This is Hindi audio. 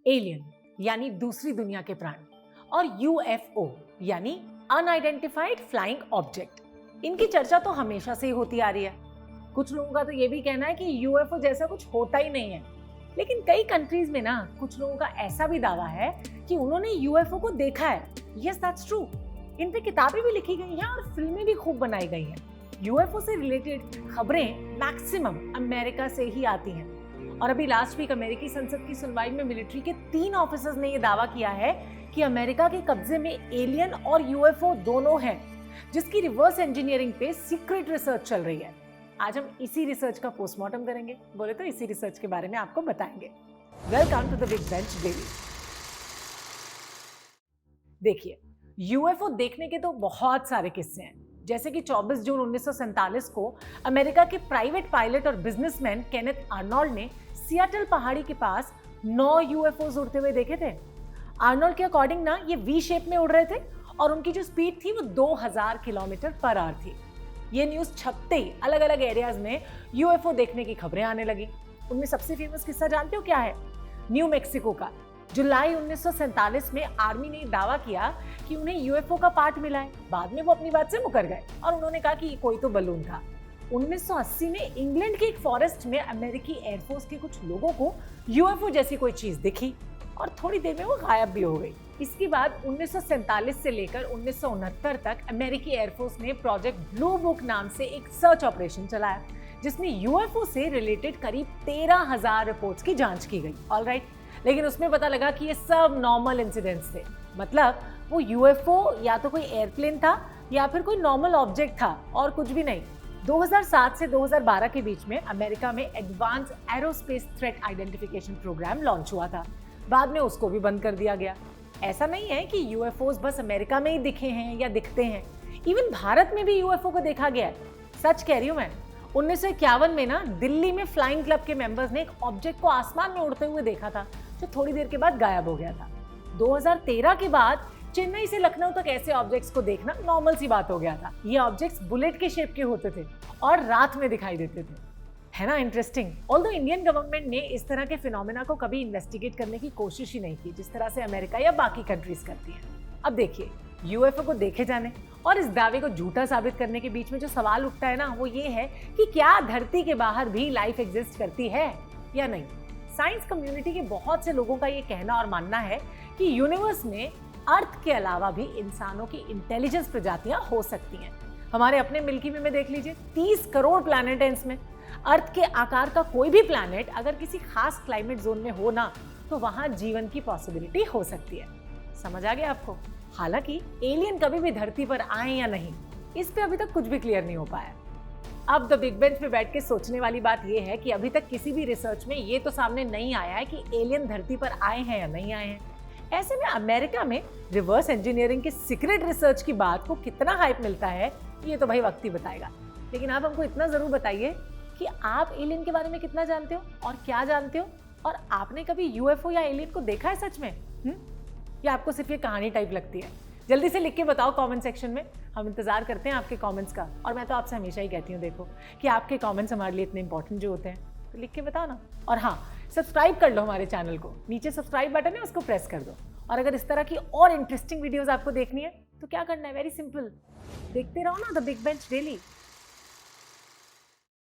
एलियन यानी दूसरी दुनिया के प्राणी और यूएफओ यानी अनआइडेंटिफाइड फ्लाइंग ऑब्जेक्ट, इनकी चर्चा तो हमेशा से ही होती आ रही है। कुछ लोगों का तो ये भी कहना है कि यूएफओ जैसा कुछ होता ही नहीं है, लेकिन कई कंट्रीज में ना कुछ लोगों का ऐसा भी दावा है कि उन्होंने यूएफओ को देखा है। Yes, that's true. इन पे किताबें भी लिखी गई हैं और फिल्में भी खूब बनाई गई हैं। यूएफओ से रिलेटेड खबरें मैक्सिमम अमेरिका से ही आती हैं। और अभी लास्ट वीक अमेरिकी संसद की सुनवाई में मिलिट्री के 3 ऑफिसर्स ने यह दावा किया है कि अमेरिका के कब्जे में एलियन और यूएफओ दोनों हैं, जिसकी रिवर्स इंजीनियरिंग पे सीक्रेट रिसर्च चल रही है। आज हम इसी रिसर्च का पोस्टमार्टम करेंगे, बोले तो इसी रिसर्च के बारे में आपको बताएंगे। Welcome to the big bench daily. देखिए, यूएफओ देखने के तो बहुत सारे किस्से हैं, जैसे कि 24 जून 1947 को अमेरिका के प्राइवेट पायलट और बिजनेसमैन केनेथ आर्नोल्ड ने सियाटल पहाड़ी के पास 9 यूएफओज उड़ते हुए देखे थे। आर्नोल्ड के अकॉर्डिंग ना ये वी शेप में उड़ रहे थे और उनकी जो स्पीड थी वो 2000 किलोमीटर पर आवर थी। ये न्यूज छपते ही अलग अलग एरियाज में यूएफओ देखने की खबरें आने लगी। उनमें सबसे फेमस किस्सा जानते हो क्या है? न्यू मैक्सिको का। जुलाई 1947 में आर्मी ने दावा किया कि उन्हें यूएफओ का पार्ट मिला है। बाद में वो अपनी बात से मुकर गए और उन्होंने कहा कि कोई तो बलून था। 1980 में इंग्लैंड के एक फॉरेस्ट में अमेरिकी एयरफोर्स के कुछ लोगों को यूएफओ जैसी कोई चीज दिखी और थोड़ी देर में वो गायब भी हो गई। इसके बाद 1947 से लेकर 1969 तक अमेरिकी एयरफोर्स ने प्रोजेक्ट ब्लू बुक नाम से एक सर्च ऑपरेशन चलाया, जिसमें यूएफओ से रिलेटेड करीब 13,000 रिपोर्ट्स की जांच की गई। ऑलराइट, लेकिन उसमें पता लगा कि ये सब नॉर्मल इंसिडेंट्स थे। मतलब वो यूएफओ या तो कोई एयरप्लेन था या फिर कोई नॉर्मल ऑब्जेक्ट था और कुछ भी नहीं। 2007 से 2012 के बीच में अमेरिका में advance aerospace threat identification program launch हुआ था। बाद में उसको भी बंद कर दिया गया। ऐसा नहीं है कि यूएफओज बस अमेरिका में ही दिखे हैं या दिखते हैं, इवन भारत में भी यूएफओ को देखा गया है। सच कह रही हूँ मैं। 1951 में ना दिल्ली में फ्लाइंग क्लब के मेंबर्स ने एक ऑब्जेक्ट को आसमान में उड़ते हुए देखा था, जो थोड़ी देर के बाद गायब हो गया था। 2013 के बाद चेन्नई से लखनऊ तक ऐसे ऑब्जेक्ट्स को देखना नॉर्मल सी बात हो गया था। ये ऑब्जेक्ट्स बुलेट के शेप के होते थे और रात में दिखाई देते थे। है ना इंटरेस्टिंग? ऑल्दो इंडियन गवर्नमेंट ने इस तरह के फिनोमेना को कभी इन्वेस्टिगेट करने की कोशिश ही नहीं की, जिस तरह से अमेरिका या बाकी कंट्रीज करती हैं। अब देखिए, यूएफओ को देखे जाने और इस दावे को झूठा साबित करने के बीच में जो सवाल उठता है ना, वो ये है कि क्या धरती के बाहर भी लाइफ एग्जिस्ट करती है या नहीं। साइंस कम्युनिटी के बहुत से लोगों का ये कहना और मानना है कि यूनिवर्स में अर्थ के अलावा भी इंसानों की इंटेलिजेंस प्रजातियां हो सकती हैं। हमारे अपने मिल्की वे में देख लीजिए, 30 करोड़ प्लैनेट हैं इसमें। अर्थ के आकार का कोई भी प्लैनेट अगर किसी खास क्लाइमेट जोन में हो ना, तो वहां जीवन की पॉसिबिलिटी हो सकती है। समझ आ गया आपको? हालांकि एलियन कभी भी धरती पर आए या नहीं, इस पे अभी तक कुछ भी क्लियर नहीं हो पाया। अब द बिग बेंच पे बैठ के सोचने वाली बात यह है कि अभी तक किसी भी रिसर्च में ये तो सामने नहीं आया है कि एलियन धरती पर आए हैं या नहीं आए हैं। ऐसे में अमेरिका में रिवर्स इंजीनियरिंग के सीक्रेट रिसर्च की बात को कितना हाइप मिलता है, ये तो भाई वक्त ही बताएगा। लेकिन आप हमको इतना जरूर बताइए कि आप एलियन के बारे में कितना जानते हो और क्या जानते हो, और आपने कभी यूएफओ या एलियन को देखा है सच में? या आपको सिर्फ ये कहानी टाइप लगती है? जल्दी से लिख के बताओ कमेंट सेक्शन में। हम इंतजार करते हैं आपके कमेंट्स का। और मैं तो आपसे हमेशा ही कहती हूँ, देखो कि आपके कमेंट्स हमारे लिए इतने इंपॉर्टेंट जो होते हैं, तो लिख के बताओ ना। और हाँ, सब्सक्राइब कर लो हमारे चैनल को। नीचे सब्सक्राइब बटन है, उसको प्रेस कर दो। और अगर इस तरह की और इंटरेस्टिंग वीडियोस आपको देखनी है तो क्या करना है? वेरी सिंपल, देखते रहो ना द बिग बेंच डेली।